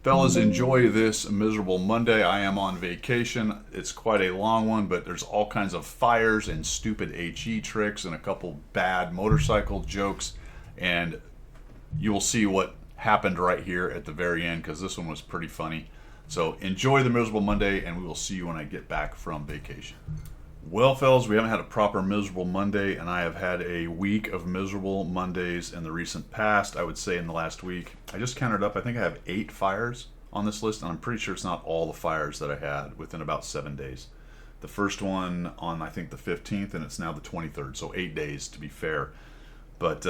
Fellas, enjoy this miserable Monday. I am on vacation. It's quite a long one, but there's all kinds of fires and stupid HE tricks and a couple bad motorcycle jokes. And you will see what happened right here at the very end, because this one was pretty funny. So enjoy the miserable Monday, and we will see you when I get back from vacation. Well, fellas, we haven't had a proper miserable Monday, and I have had a week of miserable Mondays in the recent past. I would say in the last week, I just counted up, I think I have 8 fires on this list, and I'm pretty sure it's not all the fires that I had within about 7 days. The first one on, I think, the 15th, and it's now the 23rd, so 8 days to be fair. But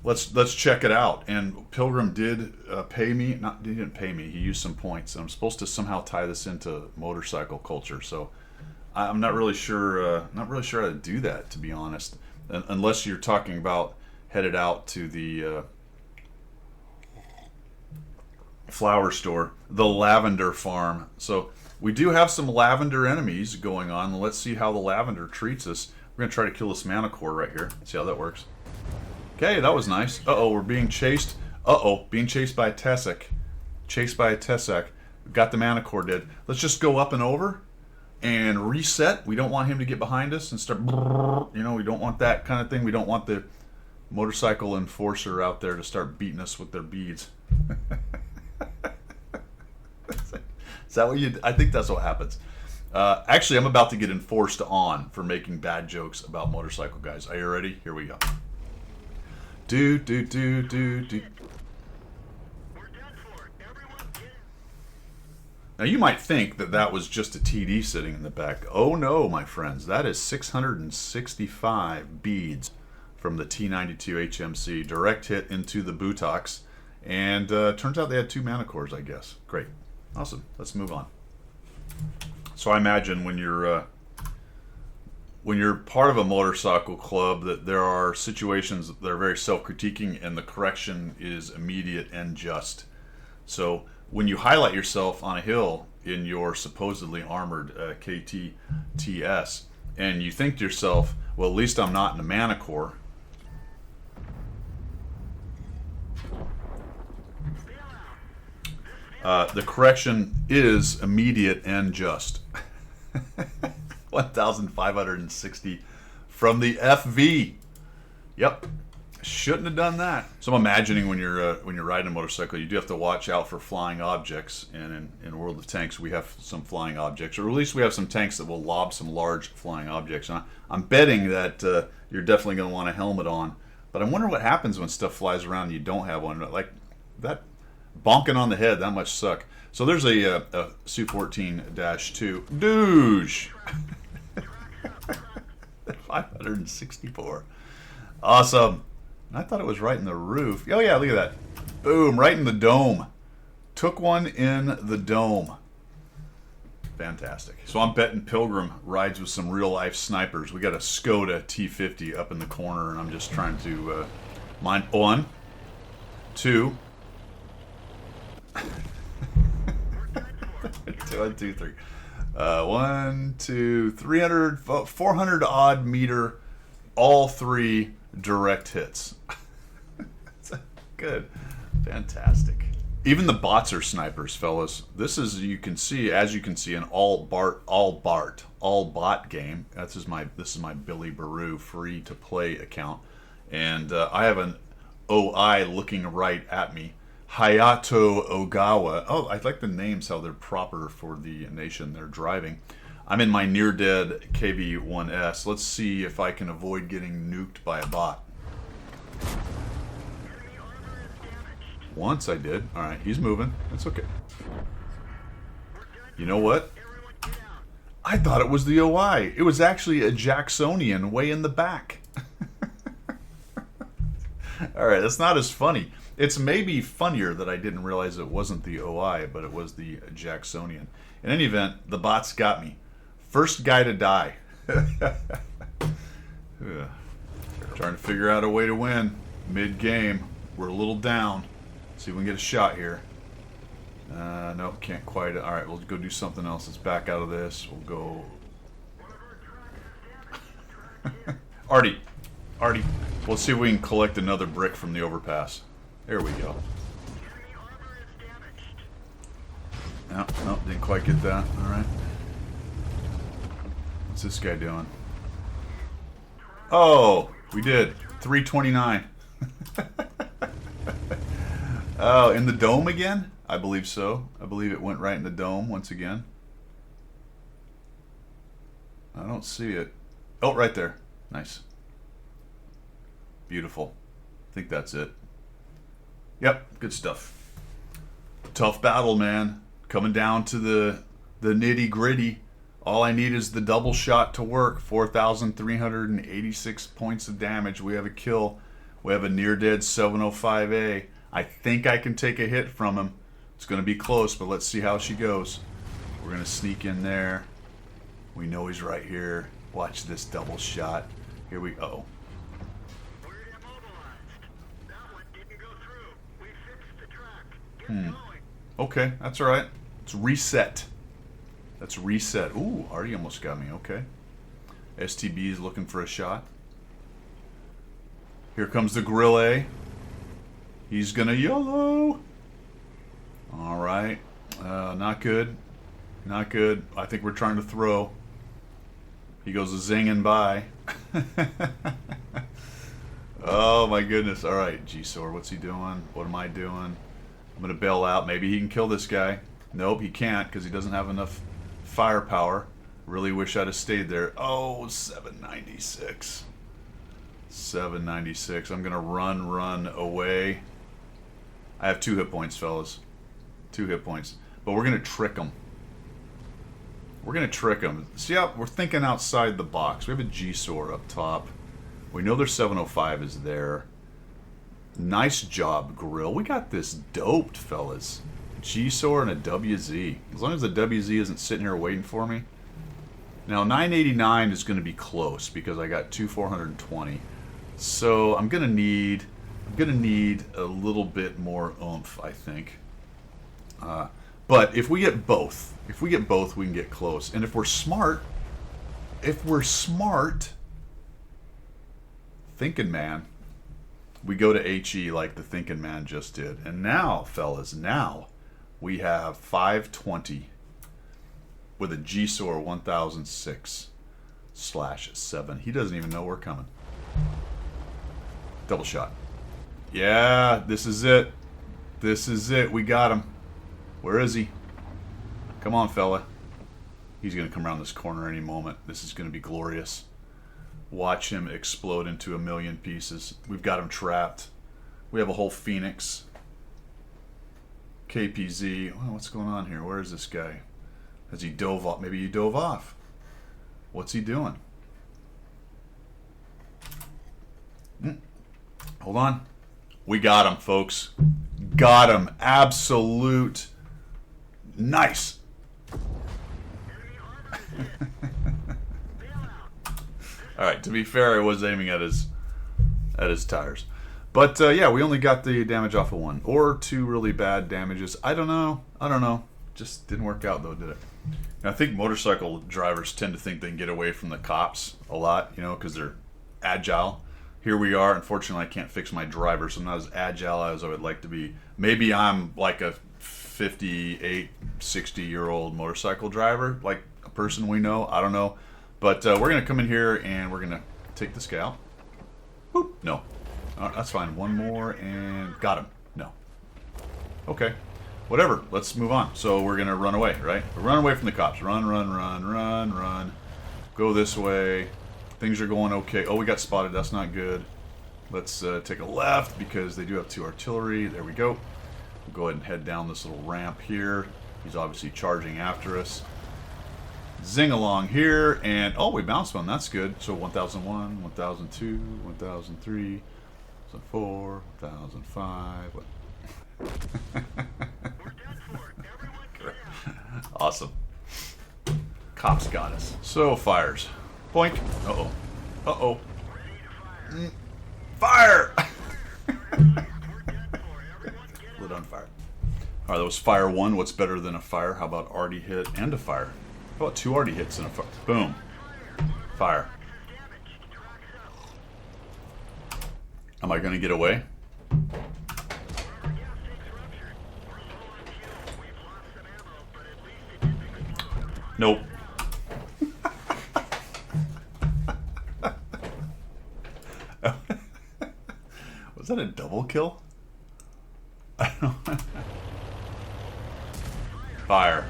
let's check it out. And Pilgrim did pay me. He didn't pay me. He used some points, and I'm supposed to somehow tie this into motorcycle culture. So I'm not really sure. Not really sure how to do that, to be honest. Unless you're talking about headed out to the flower store, the lavender farm. So we do have some lavender enemies going on. Let's see how the lavender treats us. We're gonna try to kill this Manicore right here. See how that works. Okay, that was nice. Uh-oh, we're being chased. Uh-oh, being chased by a Tessek. Chased by a Tessek. Got the Manicore dead. Let's just go up and over and reset. We don't want him to get behind us and start, you know, we don't want that kind of thing. We don't want the motorcycle enforcer out there to start beating us with their beads. Is that what you, I think that's what happens. Actually, I'm about to get enforced on for making bad jokes about motorcycle guys. Are you ready? Here we go. Do. Now you might think that that was just a TD sitting in the back. Oh no, my friends, that is 665 beads from the T92 HMC, direct hit into the buttocks, and turns out they had 2 Manicores, I guess. Great, awesome. Let's move on. So I imagine when you're part of a motorcycle club that there are situations that are very self-critiquing, and the correction is immediate and just. So when you highlight yourself on a hill in your supposedly armored KTTS, and you think to yourself, well, at least I'm not in a Manicore. The correction is immediate and just. 1,560 from the FV. Yep, shouldn't have done that. So I'm imagining when you're riding a motorcycle, you do have to watch out for flying objects. And in World of Tanks, we have some flying objects, or at least we have some tanks that will lob some large flying objects. And I'm betting that you're definitely going to want a helmet on. But I wonder what happens when stuff flies around and you don't have one. Like that bonking on the head, that much suck. So there's a Su-14-2 douche. 564. Awesome. I thought it was right in the roof. Oh yeah, look at that. Boom, right in the dome. Took one in the dome. Fantastic. So I'm betting Pilgrim rides with some real life snipers. We got a Skoda T50 up in the corner, and I'm just trying to mine 1, 2. 1, 2, 3. 1, 2, 300, 400 odd meter, all 3 direct hits. Good. Fantastic. Even the bots are snipers, fellas. This is, as you can see, an all bot game. This is my Billy Baru free to play account, and I have an OI looking right at me. Hayato Ogawa. Oh, I like the names, how they're proper for the nation they're driving. I'm in my near-dead KV-1S. Let's see if I can avoid getting nuked by a bot. Once I did. Alright, he's moving. That's okay. You know what? I thought it was the OI. It was actually a Jacksonian way in the back. Alright, that's not as funny. It's maybe funnier that I didn't realize it wasn't the OI, but it was the Jacksonian. In any event, the bots got me. First guy to die. Trying to figure out a way to win. Mid-game. We're a little down. See if we can get a shot here. Nope, can't quite. Alright, we'll go do something else. Let's back out of this. We'll go... Artie. Let's see if we can collect another brick from the overpass. There we go. No, no, didn't quite get that. All right. What's this guy doing? Oh, we did. 329. Oh, in the dome again? I believe so. I believe it went right in the dome once again. I don't see it. Oh, right there. Nice. Beautiful. I think that's it. Yep, good stuff. Tough battle, man. Coming down to the nitty gritty. All I need is the double shot to work. 4,386 points of damage. We have a kill. We have a near dead 705A. I think I can take a hit from him. It's going to be close, but let's see how she goes. We're going to sneak in there. We know he's right here. Watch this double shot. Here we go. We're immobilized. That one didn't go through. We fixed the track. Get going. Okay, that's all right. It's reset. That's reset. Ooh, Artie almost got me. Okay. STB is looking for a shot. Here comes the Grill A. He's gonna YOLO. All right. Not good. Not good. I think we're trying to throw. He goes zinging by. Oh my goodness. All right, G-Sor, what's he doing? What am I doing? I'm gonna bail out. Maybe he can kill this guy. Nope, he can't because he doesn't have enough firepower. Really wish I'd have stayed there. Oh, 796. 796. I'm gonna run away. I have 2 hit points, fellas. 2 hit points. But we're gonna trick him. We're gonna trick him. See how we're thinking outside the box. We have a G-Sor up top. We know their 705 is there. Nice job, Grill. We got this doped, fellas. G-Sor and a WZ. As long as the WZ isn't sitting here waiting for me. Now 989 is going to be close because I got 420. So I'm gonna need a little bit more oomph, I think. But if we get both, we can get close. And if we're smart, thinking man, we go to HE like the thinking man just did. And now, fellas, we have 520 with a G-Sor 1006/7. He doesn't even know we're coming. Double shot. Yeah, this is it. This is it. We got him. Where is he? Come on, fella. He's going to come around this corner any moment. This is going to be glorious. Watch him explode into a million pieces. We've got him trapped. We have a whole Phoenix. KPZ. Well, what's going on here? Where is this guy? Has he dove off? Maybe he dove off. What's he doing? Hold on. We got him, folks. Got him. Absolute. Nice. All right. To be fair, I was aiming at his tires, but yeah, we only got the damage off of 1 or 2 really bad damages. I don't know. Just didn't work out though, did it? And I think motorcycle drivers tend to think they can get away from the cops a lot, you know, because they're agile. Here we are. Unfortunately, I can't fix my driver, so I'm not as agile as I would like to be. Maybe I'm like a 58, 60-year-old motorcycle driver, like a person we know. I don't know. But we're going to come in here and we're going to take this guy out. Boop. No. That's fine. One more and got him. No. Okay. Whatever. Let's move on. So we're going to run away, right? Run away from the cops. Run. Go this way. Things are going okay. Oh, we got spotted. That's not good. Let's take a left because they do have 2 artillery. There we go. We'll go ahead and head down this little ramp here. He's obviously charging after us. Zing along here. And, oh, we bounced one. That's good. So 1001, 1002, 1003, 1004, 1005. What? Awesome. Cops got us. So, fires. Boink. Uh-oh. Uh-oh. Fire! Lit on fire. All right, that was fire 1. What's better than a fire? How about Artie hit and a fire? How about 2 Artie hits and a fire? Boom. Fire. Am I going to get away? Nope. Was that a double kill? I don't know. Fire.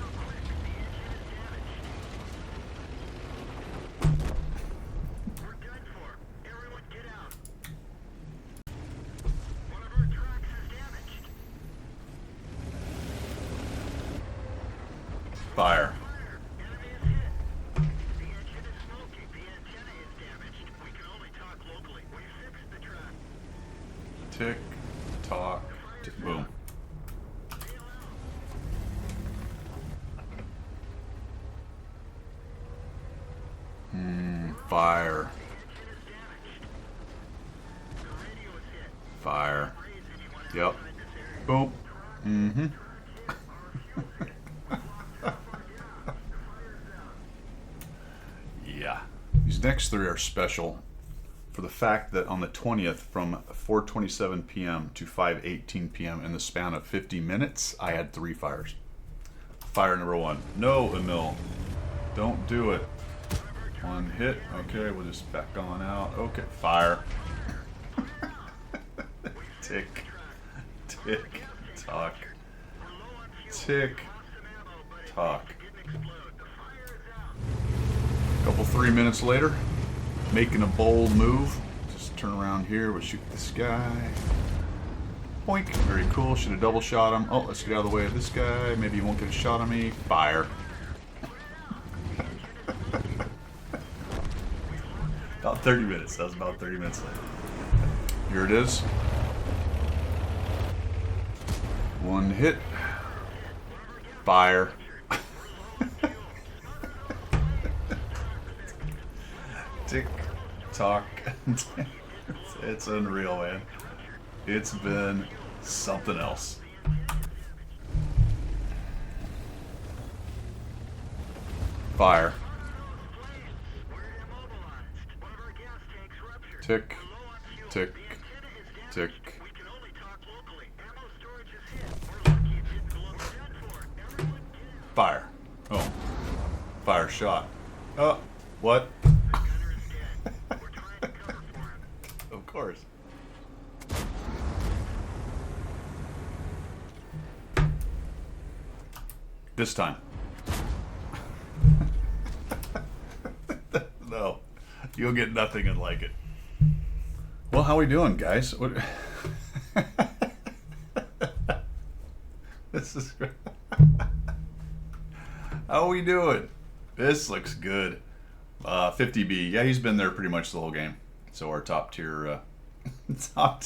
We're done for. Everyone get out. One of our tracks is damaged. Fire. Enemy is hit. The engine is smoking. The antenna is damaged. We can only talk locally. We fixed the track. Tick, tock, tick, boom. Fire. Fire. Yep. Boom. Mm-hmm. Yeah. These next three are special for the fact that on the 20th from 4:27 p.m. to 5:18 p.m. in the span of 50 minutes, I had 3 fires. Fire number 1. No, Emil. Don't do it. 1 hit. Okay, we'll just back on out. Okay, fire. Tick. Tick. Tock. Tick. Tock. Couple 3 minutes later, making a bold move. Just turn around here. We'll shoot this guy. Boink. Very cool. Should have double shot him. Oh, let's get out of the way of this guy. Maybe he won't get a shot on me. Fire. About 30 minutes. That was about 30 minutes later. Here it is. 1 hit. Fire. Tick tock. It's unreal, man. It's been something else. Fire. Tick, tick, tick. Fire. Oh. Fire shot. Oh, what? Of course. This time. No. You'll get nothing and like it. Well, how we doing, guys? What? This is how we doing? This looks good. 50B. Yeah, he's been there pretty much the whole game. So our top tier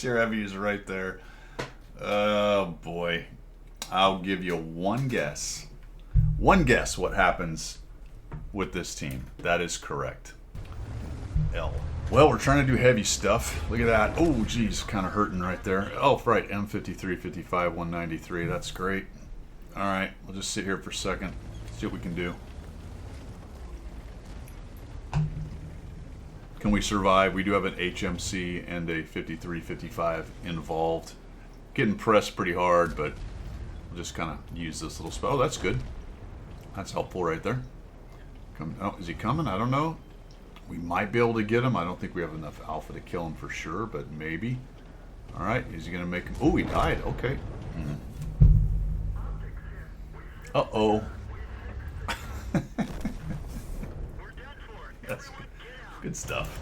heavy is right there. Oh boy. I'll give you one guess. One guess what happens with this team. That is correct. L. Well, we're trying to do heavy stuff. Look at that. Oh, geez, kind of hurting right there. Oh, right, M53, 55, 193. That's great. All right, we'll just sit here for a second. See what we can do. Can we survive? We do have an HMC and a 53, 55 involved. Getting pressed pretty hard, but we'll just kind of use this little spell. Oh, that's good. That's helpful right there. Come. Oh, is he coming? I don't know. We might be able to get him. I don't think we have enough alpha to kill him for sure, but maybe. All right, is he going to make him? Oh, he died. Okay. Uh-oh. That's good stuff.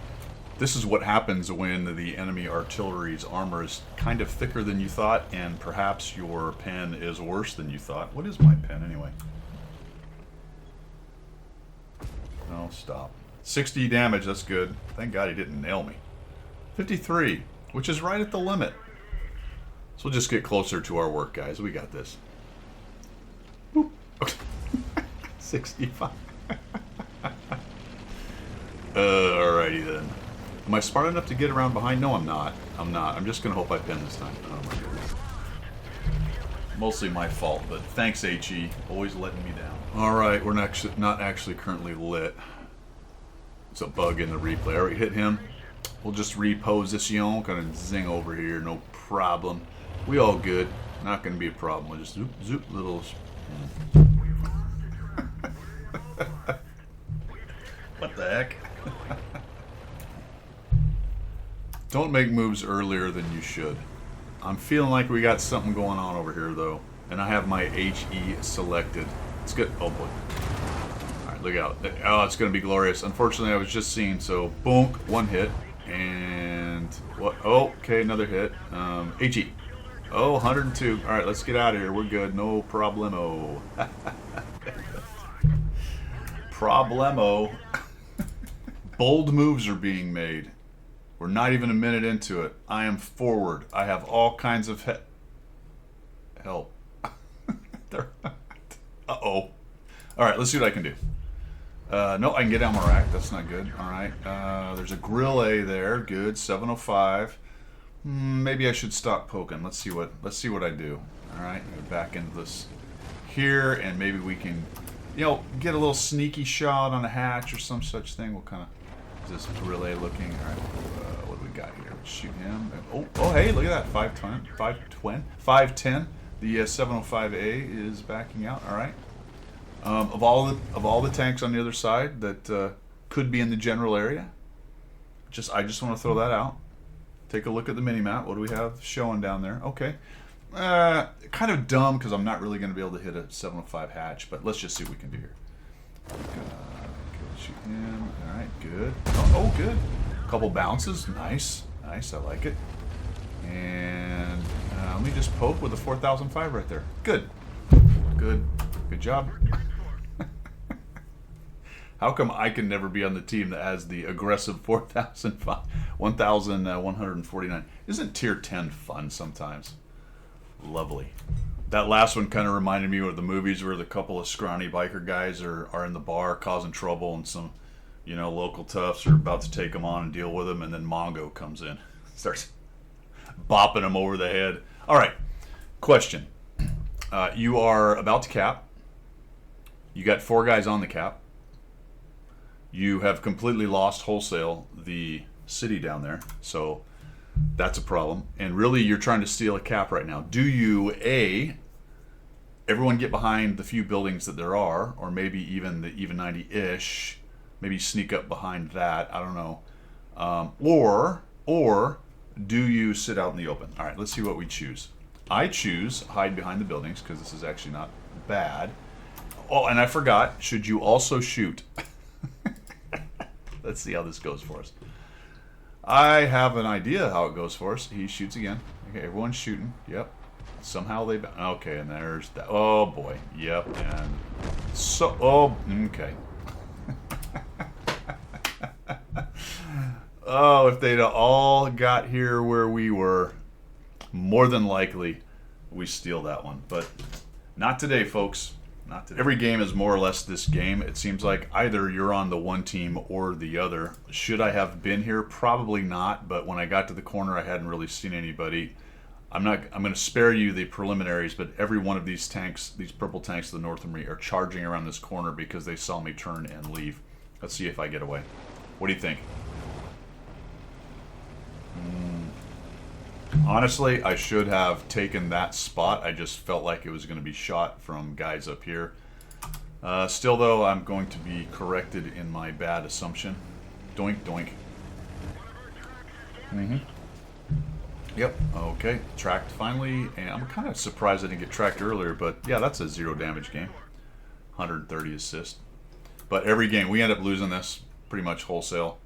This is what happens when the enemy artillery's armor is kind of thicker than you thought, and perhaps your pen is worse than you thought. What is my pen anyway? No, stop. 60 damage, that's good. Thank God he didn't nail me. 53, which is right at the limit. So we'll just get closer to our work, guys. We got this. Boop. 65. Alrighty then. Am I smart enough to get around behind? No, I'm not. I'm not. I'm just going to hope I pin this time. Oh my goodness. Mostly my fault, but thanks, HE. Always letting me down. Alright, we're not actually currently lit. It's a bug in the replay. Alright, hit him. We'll just reposition. Kind of zing over here. No problem. We all good. Not going to be a problem. We'll just zoop, zoop, little... heck? Don't make moves earlier than you should. I'm feeling like we got something going on over here, though. And I have my HE selected. It's good. Oh, boy. Alright, look out. Oh, it's going to be glorious. Unfortunately, I was just seeing, so bonk, one hit. And what? Oh, okay, another hit. HE. Oh, 102. Alright, let's get out of here. We're good. No problemo. Problemo. Bold moves are being made. We're not even a minute into it. I am forward. I have all kinds of help. Uh-oh. All right, let's see what I can do. No, I can get Elmer rack. That's not good. All right. There's a grill A there. Good. 705. Maybe I should stop poking. Let's see what I do. All right. Go back into this here, and maybe we can, get a little sneaky shot on a hatch or some such thing. What kind of is this grill A looking? All right. What do we got here? Let's shoot him. Oh, hey, look at that. 510. The 705A is backing out. All right. Of all the tanks on the other side that could be in the general area, I just want to throw that out. Take a look at the mini map. What do we have showing down there? Okay. Kind of dumb because I'm not really going to be able to hit a 705 hatch, but let's just see what we can do here. Okay, shoot him. All right, good. Oh, good. Couple bounces. Nice. I like it. And let me just poke with a 4005 right there. Good job. How come I can never be on the team that has the aggressive 1149? Isn't tier 10 fun sometimes? Lovely. That last one kind of reminded me of the movies where the couple of scrawny biker guys are in the bar causing trouble, and some local toughs are about to take them on and deal with them, and then Mongo comes in, starts bopping them over the head. All right, question. You are about to cap. You got 4 guys on the cap. You have completely lost wholesale the city down there, so that's a problem. And really, you're trying to steal a cap right now. Do you, everyone get behind the few buildings that there are, or maybe even the even 90-ish, maybe sneak up behind that, I don't know. Or do you sit out in the open? All right, let's see what we choose. I choose hide behind the buildings because this is actually not bad. Oh, and I forgot, should you also shoot? Let's see how this goes for us. I have an idea how it goes for us. He shoots again. Okay, everyone's shooting. Yep. Somehow they... Okay, and there's that. Oh, boy. Yep, and... So... Oh, okay. Oh, if they'd all got here where we were, more than likely we steal that one. But not today, folks. Not today. Every game is more or less this game. It seems like either you're on the one team or the other. Should I have been here? Probably not, but when I got to the corner, I hadn't really seen anybody. I'm going to spare you the preliminaries, but every one of these tanks, these purple tanks to the north of me, are charging around this corner because they saw me turn and leave. Let's see if I get away. What do you think? Honestly, I should have taken that spot. I just felt like it was going to be shot from guys up here. Still, though, I'm going to be corrected in my bad assumption. Doink, doink. Yep, okay. Tracked finally, and I'm kind of surprised I didn't get tracked earlier, but yeah, that's a 0 damage game. 130 assist. But every game, we end up losing this pretty much wholesale.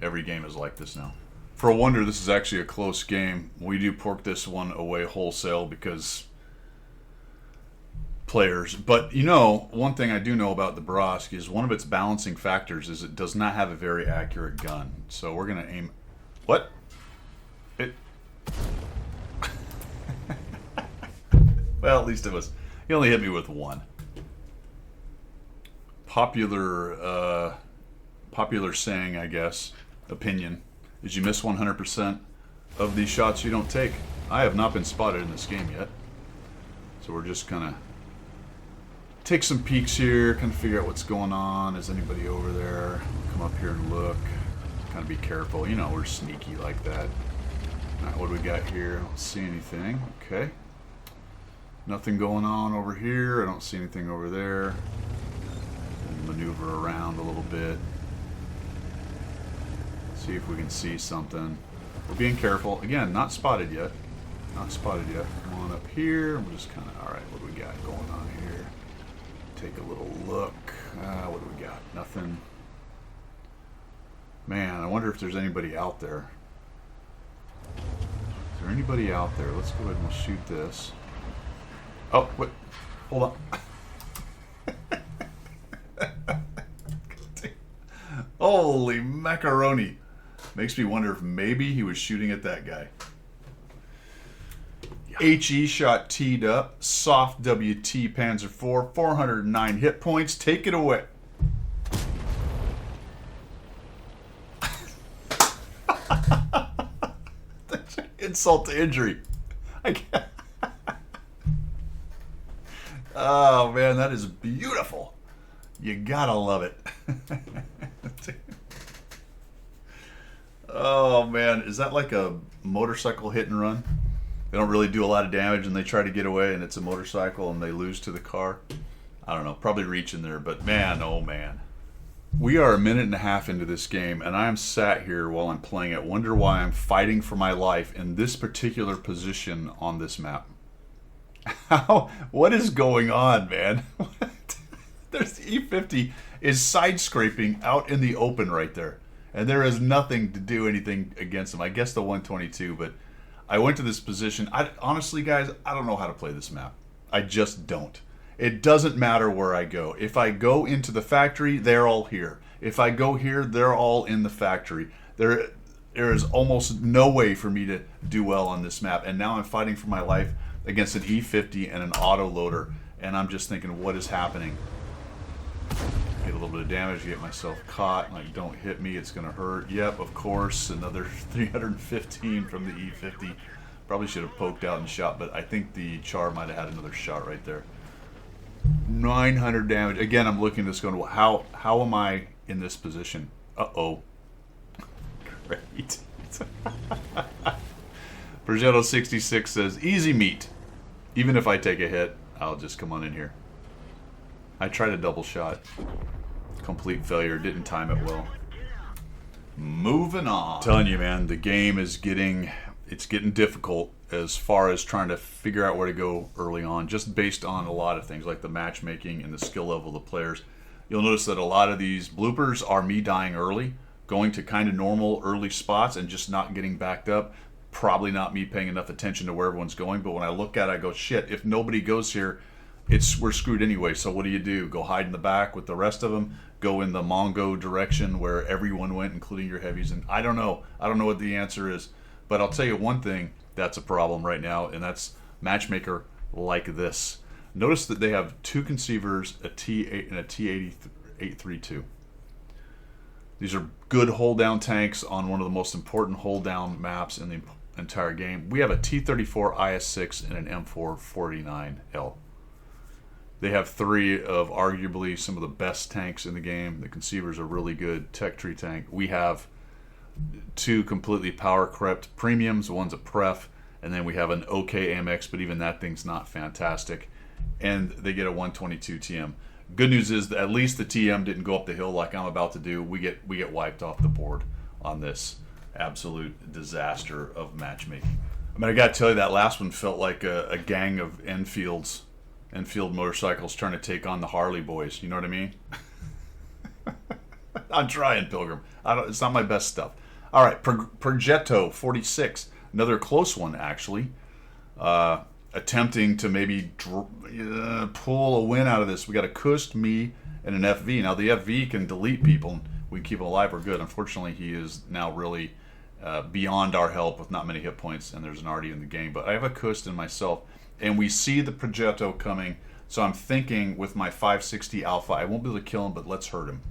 Every game is like this now. For a wonder, this is actually a close game. We do pork this one away wholesale because players. But one thing I do know about the Borosk is one of its balancing factors is it does not have a very accurate gun. So we're going to aim... What? It... Well, at least it was... He only hit me with one. Popular saying, I guess, opinion, is you miss 100% of these shots you don't take. I have not been spotted in this game yet. So we're just gonna take some peeks here, kind of figure out what's going on. Is anybody over there? Come up here and look. Kind of be careful. We're sneaky like that. All right, what do we got here? I don't see anything. Okay. Nothing going on over here. I don't see anything over there. maneuver around a little bit. See if we can see something. We're being careful. Again, not spotted yet. Not spotted yet. Come on up here. We're just kind of, all right, what do we got going on here? Take a little look. What do we got? Nothing. Man, I wonder if there's anybody out there. Is there anybody out there? Let's go ahead and we'll shoot this. Oh, wait. Hold on. Holy macaroni. Makes me wonder if maybe he was shooting at that guy. HE shot teed up. Soft WT Panzer IV. 409 hit points. Take it away. Insult to injury. I can't. Oh man, that is beautiful. You gotta love it. Oh man, is that like a motorcycle hit and run? They don't really do a lot of damage and they try to get away and it's a motorcycle and they lose to the car. I don't know, probably reaching there, but man, oh man. We are a minute and a half into this game and I am sat here while I'm playing it, wonder why I'm fighting for my life in this particular position on this map. What is going on, man? There's the E50 is side scraping out in the open right there. And there is nothing to do anything against him. I guess the 122, but I went to this position. Honestly, guys, I don't know how to play this map. I just don't. It doesn't matter where I go. If I go into the factory, they're all here. If I go here, they're all in the factory. There is almost no way for me to do well on this map. And now I'm fighting for my life against an E50 and an autoloader. And I'm just thinking, what is happening? Get a little bit of damage, get myself caught. Like, don't hit me, it's gonna hurt. Yep, of course, another 315 from the E50. Probably should have poked out and shot, but I think the Char might have had another shot right there. 900 damage. Again, I'm looking at this going, well, how am I in this position? Uh-oh. Great. Progetto66 says, easy meat. Even if I take a hit, I'll just come on in here. I tried a double shot. Complete failure. Didn't time it well. Moving on. I'm telling you, man, the game is getting difficult as far as trying to figure out where to go early on, just based on a lot of things like the matchmaking and the skill level of the players. You'll notice that a lot of these bloopers are me dying early, going to kind of normal early spots and just not getting backed up. Probably not me paying enough attention to where everyone's going, but when I look at it, I go, shit, if nobody goes here, we're screwed anyway. So what do? Go hide in the back with the rest of them? Go in the Mongo direction where everyone went, including your heavies? And I don't know. I don't know what the answer is. But I'll tell you one thing that's a problem right now, and that's matchmaker like this. Notice that they have two conceivers, a T8 and a T832. These are good hold-down tanks on one of the most important hold-down maps in the entire game. We have a T34 IS-6 and an M449L. They have three of arguably some of the best tanks in the game. The conceivers are really good. Tech Tree tank. We have two completely power-crept premiums. One's a pref, and then we have an OK AMX, but even that thing's not fantastic. And they get a 122 TM. Good news is that at least the TM didn't go up the hill like I'm about to do. We get wiped off the board on this absolute disaster of matchmaking. I mean, I got to tell you, that last one felt like a gang of Enfield motorcycles trying to take on the Harley boys. You know what I mean? I'm trying, Pilgrim. It's not my best stuff. All right, Progetto 46, another close one actually. Attempting to maybe pull a win out of this. We got a Kust, me, and an FV. Now the FV can delete people, and we keep him alive. We're good. Unfortunately, he is now really beyond our help with not many hit points, and there's an Artie in the game. But I have a Kust in myself, and we see the Progetto coming. So I'm thinking with my 560 Alpha, I won't be able to kill him, but let's hurt him.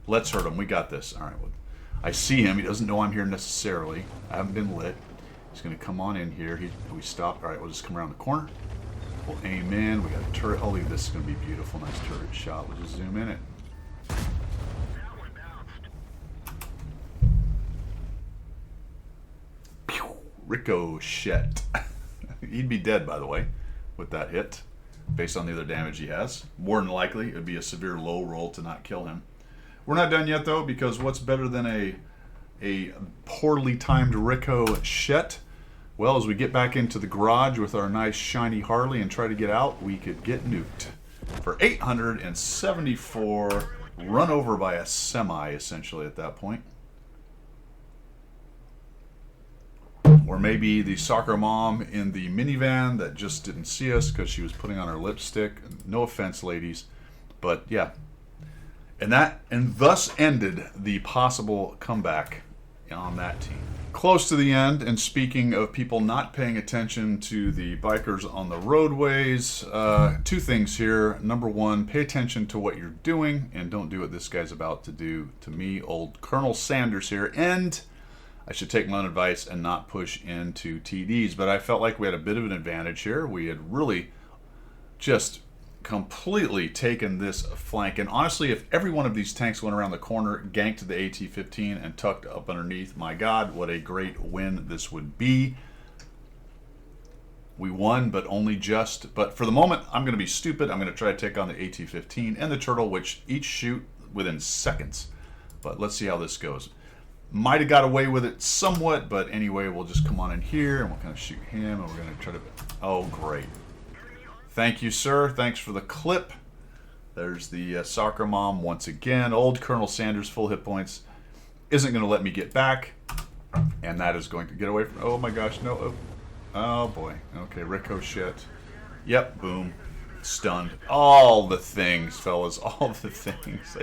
Let's hurt him. We got this. All right. Well, I see him. He doesn't know I'm here necessarily. I haven't been lit. He's going to come on in here. We stopped. All right, we'll just come around the corner. We'll aim in. We got a turret. Holy, this is going to be beautiful. Nice turret shot. We'll just zoom in it. Pew! Ricochet. He'd be dead, by the way, with that hit. based on the other damage he has. More than likely, it would be a severe low roll to not kill him. We're not done yet, though, because what's better than a poorly timed ricochet? Well, as we get back into the garage with our nice shiny Harley and try to get out, we could get nuked for 874, run over by a semi, essentially, at that point. Or maybe the soccer mom in the minivan that just didn't see us because she was putting on her lipstick. No offense, ladies. But yeah. And thus ended the possible comeback on that team. Close to the end, and speaking of people not paying attention to the bikers on the roadways, two things here. Number one, pay attention to what you're doing and don't do what this guy's about to do to me, old Colonel Sanders here. And I should take my own advice and not push into TDs, but I felt like we had a bit of an advantage here. We had really just completely taken this flank, and honestly, if every one of these tanks went around the corner, ganked the AT-15 and tucked up underneath, my god, what a great win this would be. We won, but only just. But for the moment, I'm going to be stupid. I'm going to try to take on the AT-15 and the Turtle, which each shoot within seconds. But let's see how this goes. Might have got away with it somewhat, but anyway, we'll just come on in here and we're going to shoot him, and we're going to try to... Oh, great. Thank you, sir. Thanks for the clip. There's the soccer mom once again. Old Colonel Sanders, full hit points. Isn't going to let me get back. And that is going to get away from... Oh, my gosh, no. Oh, boy. Okay, ricochet. Yep, boom. Stunned. All the things, fellas. All the things.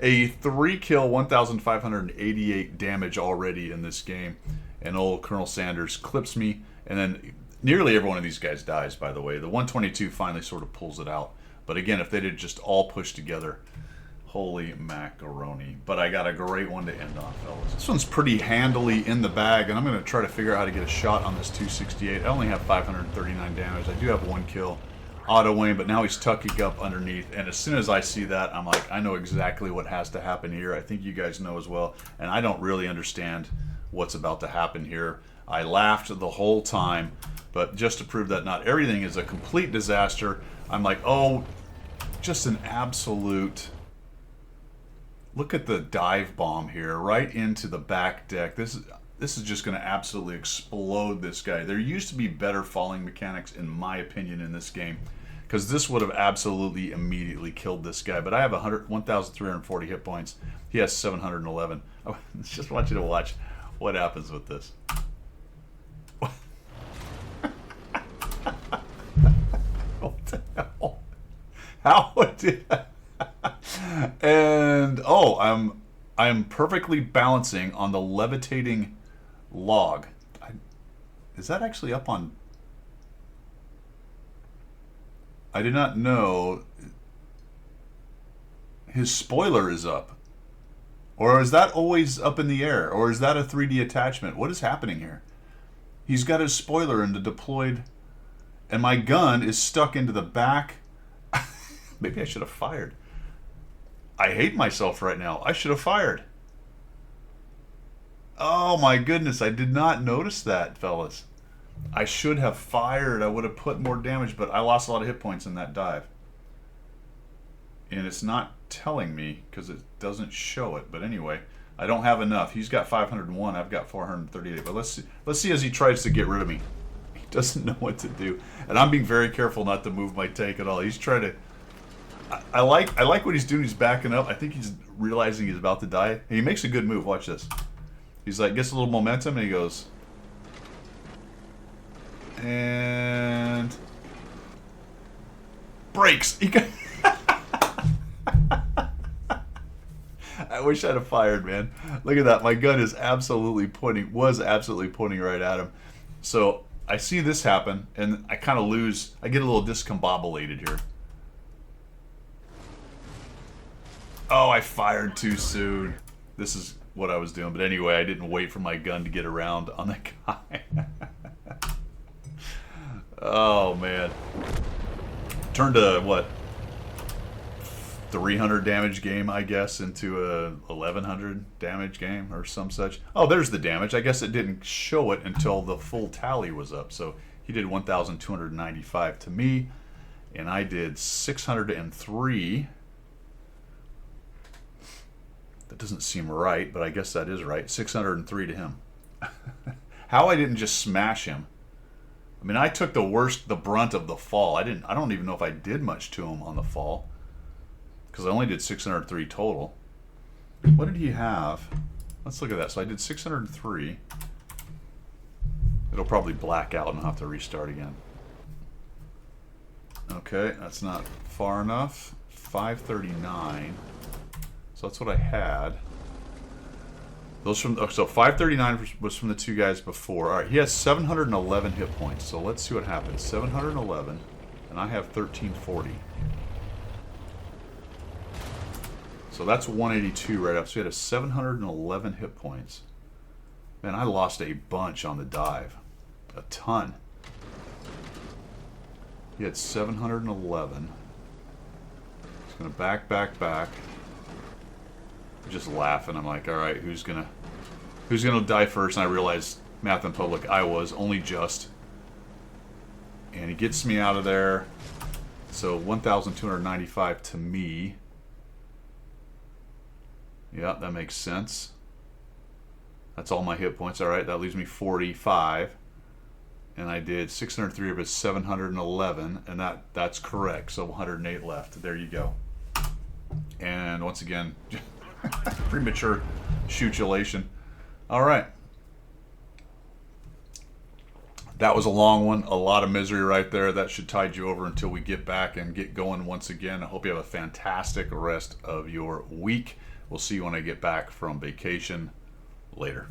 A 3-kill, 1,588 damage already in this game. And old Colonel Sanders clips me. And then nearly every one of these guys dies, by the way. The 122 finally sort of pulls it out. But again, if they did just all push together, holy macaroni. But I got a great one to end on, fellas. This one's pretty handily in the bag, and I'm going to try to figure out how to get a shot on this 268. I only have 539 damage. I do have 1 kill. Auto aim, but now he's tucking up underneath, and as soon as I see that, I'm like, I know exactly what has to happen here. I think you guys know as well, and I don't really understand what's about to happen here. I laughed the whole time, but just to prove that not everything is a complete disaster, I'm like, oh, just an absolute... Look at the dive bomb here, right into the back deck. This is just going to absolutely explode this guy. There used to be better falling mechanics, in my opinion, in this game, because this would have absolutely immediately killed this guy. But I have 1,340 hit points. He has 711. I just want you to watch what happens with this. What the hell? How did I... And oh, I'm perfectly balancing on the levitating log. Is that actually up on... I did not know his spoiler is up. Or is that always up in the air? Or is that a 3D attachment? What is happening here? He's got his spoiler into deployed, and my gun is stuck into the back. Maybe I should have fired. I hate myself right now. I should have fired. Oh my goodness, I did not notice that, fellas. I should have fired. I would have put more damage, but I lost a lot of hit points in that dive. And it's not telling me because it doesn't show it. But anyway, I don't have enough. He's got 501. I've got 438. But let's see as he tries to get rid of me. He doesn't know what to do. And I'm being very careful not to move my tank at all. He's trying to... I like what he's doing. He's backing up. I think he's realizing he's about to die. And he makes a good move. Watch this. He's like, gets a little momentum, and he goes... And... breaks. He got... I wish I'd have fired, man. Look at that. My gun is absolutely pointing, was absolutely pointing right at him. So I see this happen, and I kind of lose. I get a little discombobulated here. Oh, I fired too soon. This is what I was doing. But anyway, I didn't wait for my gun to get around on the guy. Oh, man. Turned a, what, 300 damage game, I guess, into a 1,100 damage game or some such. Oh, there's the damage. I guess it didn't show it until the full tally was up. So he did 1,295 to me. And I did 603. That doesn't seem right, but I guess that is right. 603 to him. How I didn't just smash him. I mean, I took the brunt of the fall. I don't even know if I did much to him on the fall, because I only did 603 total. What did he have? Let's look at that. So I did 603. It'll probably black out and I'll have to restart again. Okay, that's not far enough. 539. So that's what I had. Those from so 539 was from the two guys before. All right, he has 711 hit points. So let's see what happens. 711, and I have 1340. So that's 182 right up. So he had a 711 hit points. Man, I lost a bunch on the dive. A ton. He had 711. He's gonna back. Just laughing. I'm like, all right, who's gonna die first? And I realized Math in Public, I was only just. And he gets me out of there. So 1,295 to me. Yeah, that makes sense. That's all my hit points. All right, that leaves me 45. And I did 603 of his 711, and that's correct. So 108 left. There you go. And once again, premature shootulation. All right. That was a long one. A lot of misery right there. That should tide you over until we get back and get going once again. I hope you have a fantastic rest of your week. We'll see you when I get back from vacation. Later.